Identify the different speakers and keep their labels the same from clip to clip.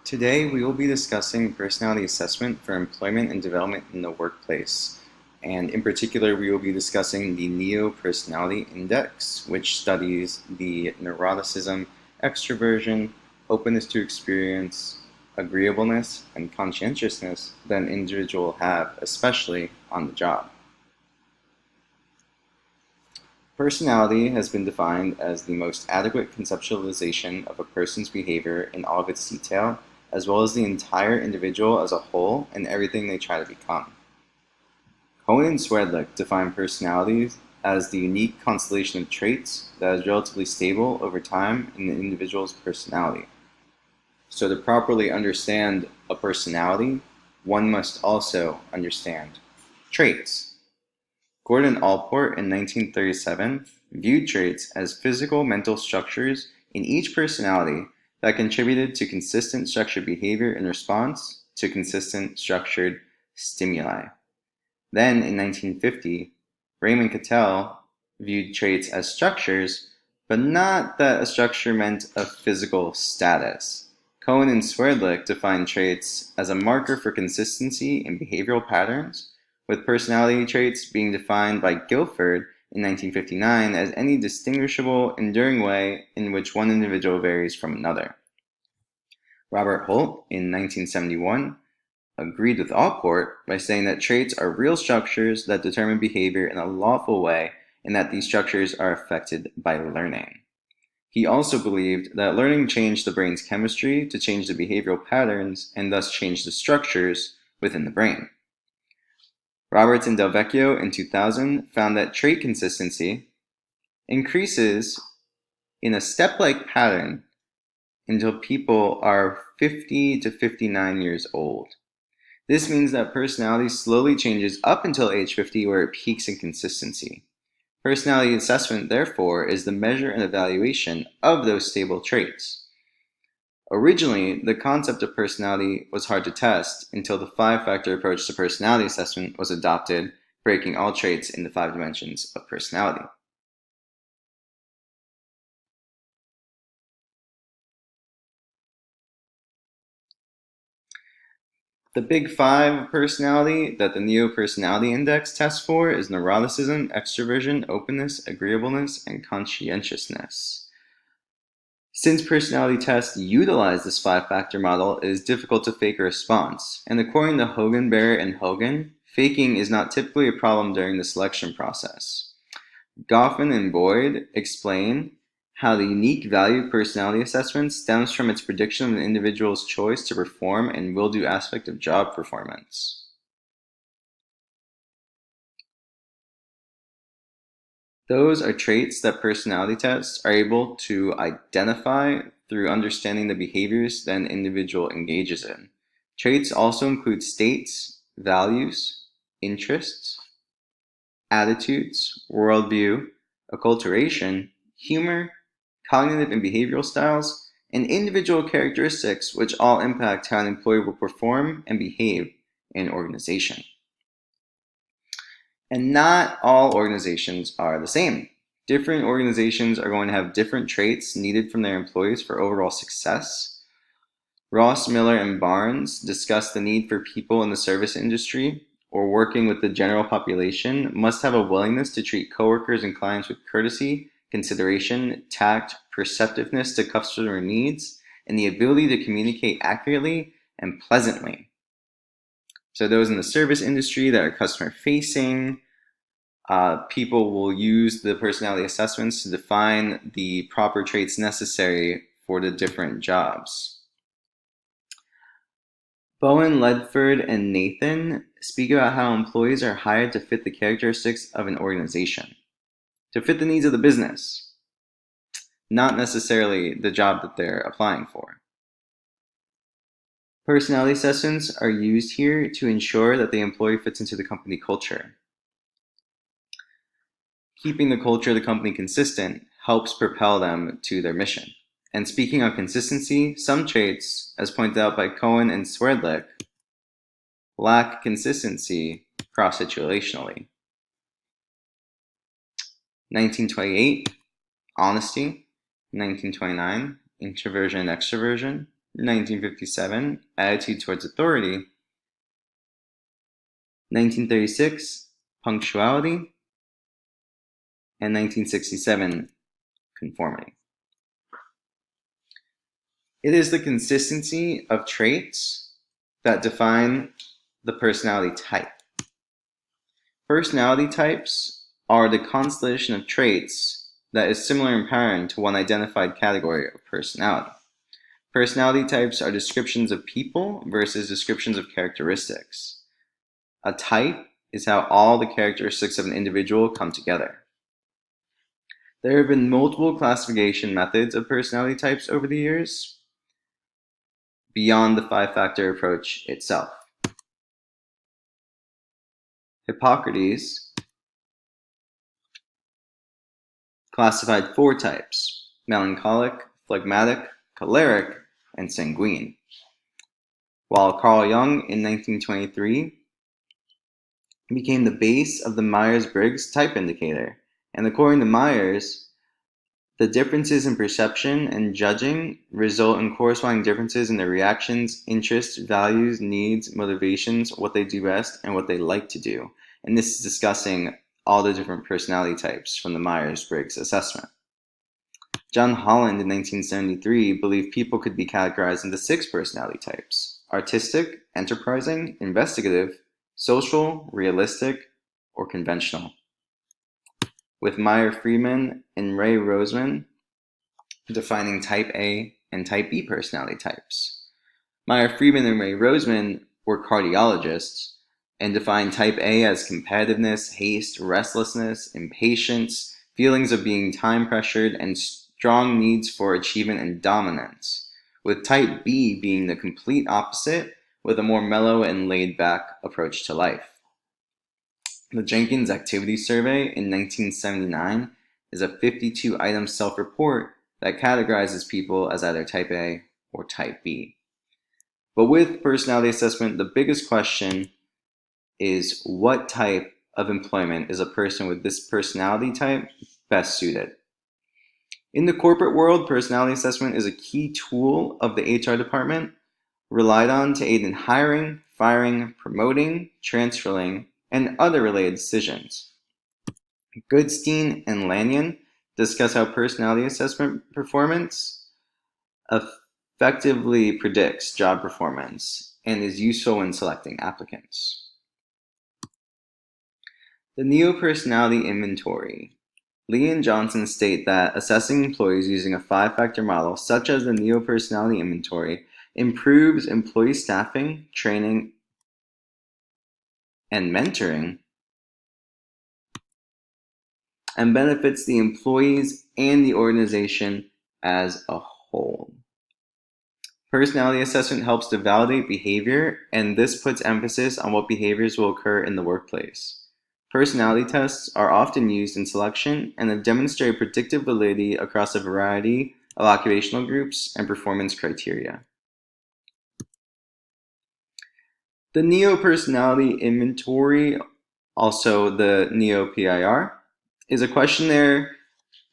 Speaker 1: Today, we will be discussing personality assessment for employment and development in the workplace. And in particular, we will be discussing the NEO Personality Index, which studies the neuroticism, extroversion, openness to experience, agreeableness, and conscientiousness that an individual will have, especially on the job. Personality has been defined as the most adequate conceptualization of a person's behavior in all of its detail, as well as the entire individual as a whole and everything they try to become. Cohen and Swerdlick define personalities as the unique constellation of traits that is relatively stable over time in the individual's personality. So to properly understand a personality, one must also understand traits. Gordon Allport in 1937 viewed traits as physical mental structures in each personality that contributed to consistent structured behavior in response to consistent structured stimuli. Then, in 1950, Raymond Cattell viewed traits as structures, but not that a structure meant a physical status. Cohen and Swerdlick defined traits as a marker for consistency in behavioral patterns, with personality traits being defined by Guilford in 1959 as any distinguishable, enduring way in which one individual varies from another. Robert Holt in 1971 agreed with Allport by saying that traits are real structures that determine behavior in a lawful way and that these structures are affected by learning. He also believed that learning changed the brain's chemistry to change the behavioral patterns and thus change the structures within the brain. Roberts and Delvecchio in 2000 found that trait consistency increases in a step-like pattern until people are 50 to 59 years old. This means that personality slowly changes up until age 50, where it peaks in consistency. Personality assessment, therefore, is the measure and evaluation of those stable traits. Originally, the concept of personality was hard to test until the five-factor approach to personality assessment was adopted, breaking all traits into 5 dimensions of personality. The big 5 of personality that the NEO Personality Index tests for is neuroticism, extroversion, openness, agreeableness, and conscientiousness. Since personality tests utilize this 5-factor model, it is difficult to fake a response. And according to Hogan, Barrett, and Hogan, faking is not typically a problem during the selection process. Goffin and Boyd explain how the unique value personality assessment stems from its prediction of an individual's choice to perform and will-do aspect of job performance. Those are traits that personality tests are able to identify through understanding the behaviors that an individual engages in. Traits also include states, values, interests, attitudes, worldview, acculturation, humor, cognitive and behavioral styles, and individual characteristics, which all impact how an employee will perform and behave in an organization. And not all organizations are the same. Different organizations are going to have different traits needed from their employees for overall success. Ross, Miller, and Barnes discuss the need for people in the service industry or working with the general population must have a willingness to treat coworkers and clients with courtesy, consideration, tact, perceptiveness to customer needs, and the ability to communicate accurately and pleasantly. So those in the service industry that are customer facing, people will use the personality assessments to define the proper traits necessary for the different jobs. Bowen, Ledford, and Nathan speak about how employees are hired to fit the characteristics of an organization, to fit the needs of the business, not necessarily the job that they're applying for. Personality assessments are used here to ensure that the employee fits into the company culture. Keeping the culture of the company consistent helps propel them to their mission. And speaking of consistency, some traits, as pointed out by Cohen and Swerdlick, lack consistency cross-situationally. 1928, honesty. 1929, introversion and extroversion. 1957, attitude towards authority. 1936, punctuality. And 1967, conformity. It is the consistency of traits that define the personality type. Personality types are the constellation of traits that is similar in pattern to one identified category of personality. Personality types are descriptions of people versus descriptions of characteristics. A type is how all the characteristics of an individual come together. There have been multiple classification methods of personality types over the years, beyond the five-factor approach itself. Hippocrates classified 4 types: melancholic, phlegmatic, choleric, and sanguine. While Carl Jung in 1923 became the base of the Myers-Briggs type indicator, and according to Myers, the differences in perception and judging result in corresponding differences in their reactions, interests, values, needs, motivations, what they do best, and what they like to do. And this is discussing all the different personality types from the Myers-Briggs assessment. John Holland in 1973 believed people could be categorized into 6 personality types: artistic, enterprising, investigative, social, realistic, or conventional, with Meyer Friedman and Ray Roseman defining type A and type B personality types. Meyer Friedman and Ray Roseman were cardiologists and defined type A as competitiveness, haste, restlessness, impatience, feelings of being time pressured, and strong needs for achievement and dominance, with type B being the complete opposite, with a more mellow and laid-back approach to life. The Jenkins Activity Survey in 1979 is a 52-item self-report that categorizes people as either type A or type B. But with personality assessment, the biggest question is what type of employment is a person with this personality type best suited? In the corporate world, personality assessment is a key tool of the HR department, relied on to aid in hiring, firing, promoting, transferring, and other related decisions. Goodstein and Lanyon discuss how personality assessment performance effectively predicts job performance and is useful when selecting applicants. The Neo-Personality Inventory. Lee and Johnson state that assessing employees using a 5-factor model, such as the Neo-Personality Inventory, improves employee staffing, training, and mentoring, and benefits the employees and the organization as a whole. Personality assessment helps to validate behavior, and this puts emphasis on what behaviors will occur in the workplace. Personality tests are often used in selection and have demonstrated predictive validity across a variety of occupational groups and performance criteria. The Neo-Personality Inventory, also the Neo-PIR, is a questionnaire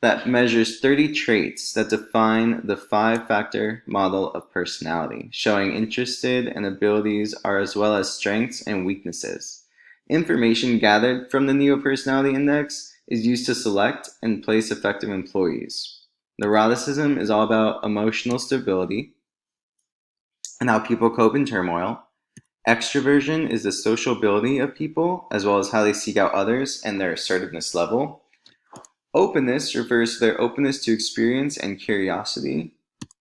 Speaker 1: that measures 30 traits that define the 5-factor model of personality, showing interested and abilities as well as strengths and weaknesses. Information gathered from the Neo-Personality Index is used to select and place effective employees. Neuroticism is all about emotional stability and how people cope in turmoil. Extroversion is the sociability of people, as well as how they seek out others and their assertiveness level. Openness refers to their openness to experience and curiosity.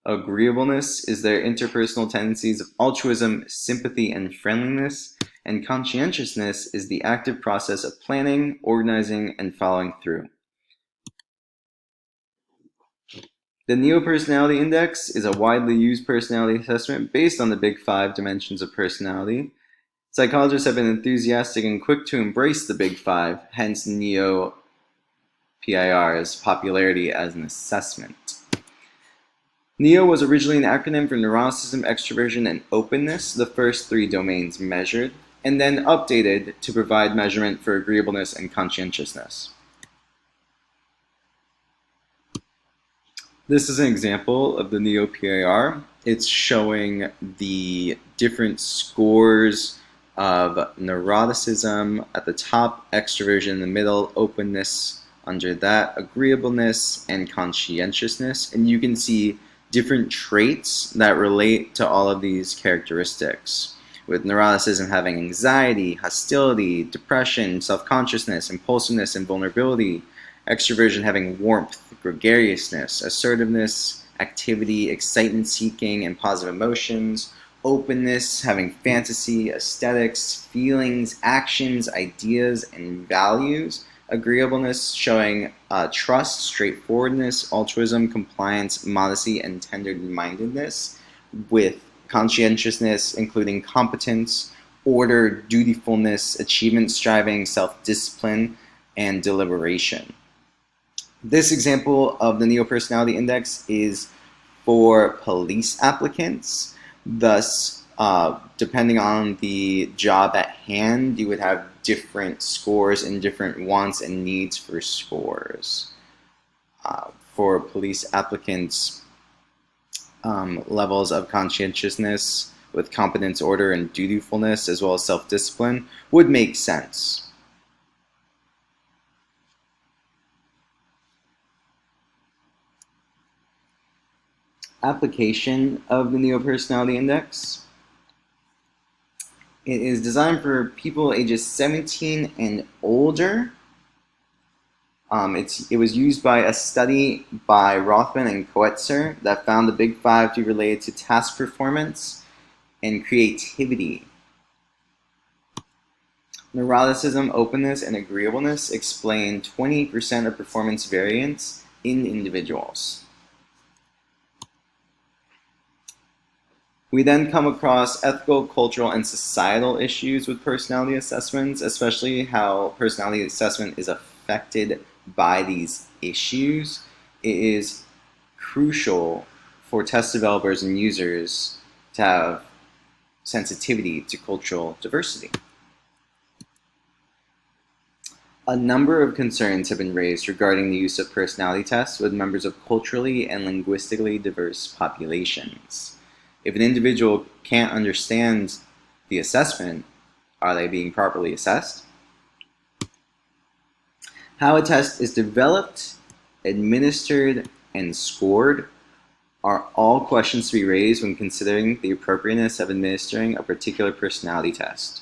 Speaker 1: Agreeableness is their interpersonal tendencies of altruism, sympathy, and friendliness. And conscientiousness is the active process of planning, organizing, and following through. The Neo-Personality Index is a widely used personality assessment based on the Big 5 dimensions of personality. Psychologists have been enthusiastic and quick to embrace the Big 5, hence Neo-PIR's popularity as an assessment. NEO was originally an acronym for neuroticism, extroversion, and openness, the first 3 domains measured, and then updated to provide measurement for agreeableness and conscientiousness. This is an example of the Neo-PAR. It's showing the different scores of neuroticism at the top, extroversion in the middle, openness under that, agreeableness, and conscientiousness. And you can see different traits that relate to all of these characteristics, with neuroticism having anxiety, hostility, depression, self-consciousness, impulsiveness, and vulnerability. Extroversion having warmth, gregariousness, assertiveness, activity, excitement seeking, and positive emotions. Openness having fantasy, aesthetics, feelings, actions, ideas, and values. Agreeableness showing trust, straightforwardness, altruism, compliance, modesty, and tender-mindedness, with conscientiousness including competence, order, dutifulness, achievement striving, self-discipline, and deliberation. This example of the Neo-Personality Index is for police applicants. Thus, depending on the job at hand, you would have different scores and different wants and needs for scores. For police applicants, levels of conscientiousness with competence, order, and dutifulness, as well as self-discipline, would make sense. Application of the Neo-Personality Index. It is designed for people ages 17 and older. It was used by a study by Rothman and Coetzer that found the Big Five to be related to task performance and creativity. Neuroticism, openness, and agreeableness explain 20% of performance variance in individuals. We then come across ethical, cultural, and societal issues with personality assessments, especially how personality assessment is affected by these issues. It is crucial for test developers and users to have sensitivity to cultural diversity. A number of concerns have been raised regarding the use of personality tests with members of culturally and linguistically diverse populations. If an individual can't understand the assessment, are they being properly assessed? How a test is developed, administered, and scored are all questions to be raised when considering the appropriateness of administering a particular personality test.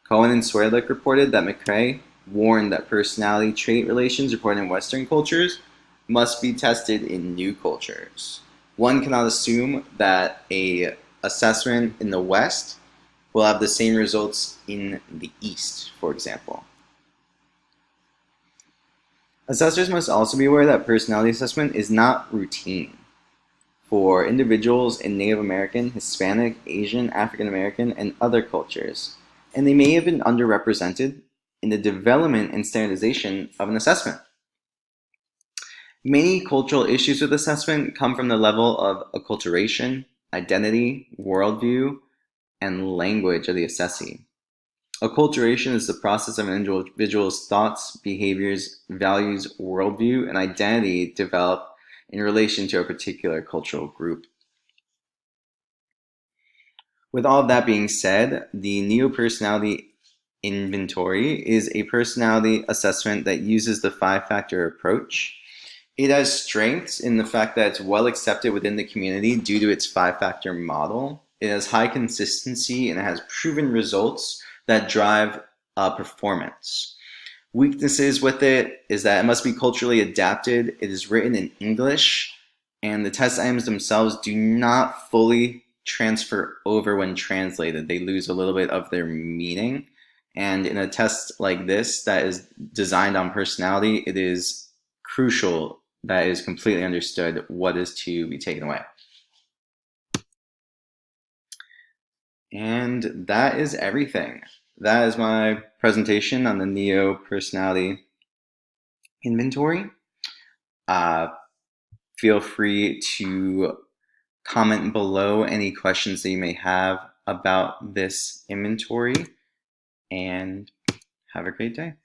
Speaker 1: Cohen and Swerlick reported that McCrae warned that personality trait relations reported in Western cultures must be tested in new cultures. One cannot assume that an assessment in the West will have the same results in the East, for example. Assessors must also be aware that personality assessment is not routine. For individuals in Native American, Hispanic, Asian, African American, and other cultures, and they may have been underrepresented in the development and standardization of an assessment. Many cultural issues with assessment come from the level of acculturation, identity, worldview, and language of the assessee. Acculturation is the process of an individual's thoughts, behaviors, values, worldview, and identity develop in relation to a particular cultural group. With all of that being said, the Neo-Personality Inventory is a personality assessment that uses the 5-factor approach. It has strengths in the fact that it's well accepted within the community due to its 5-factor model. It has high consistency and it has proven results that drive performance. Weaknesses with it is that it must be culturally adapted. It is written in English, and the test items themselves do not fully transfer over when translated. They lose a little bit of their meaning. And in a test like this that is designed on personality, it is crucial that it is completely understood what is to be taken away. And that is everything. That is my presentation on the Neo-Personality Inventory. Feel free to comment below any questions that you may have about this inventory, and have a great day.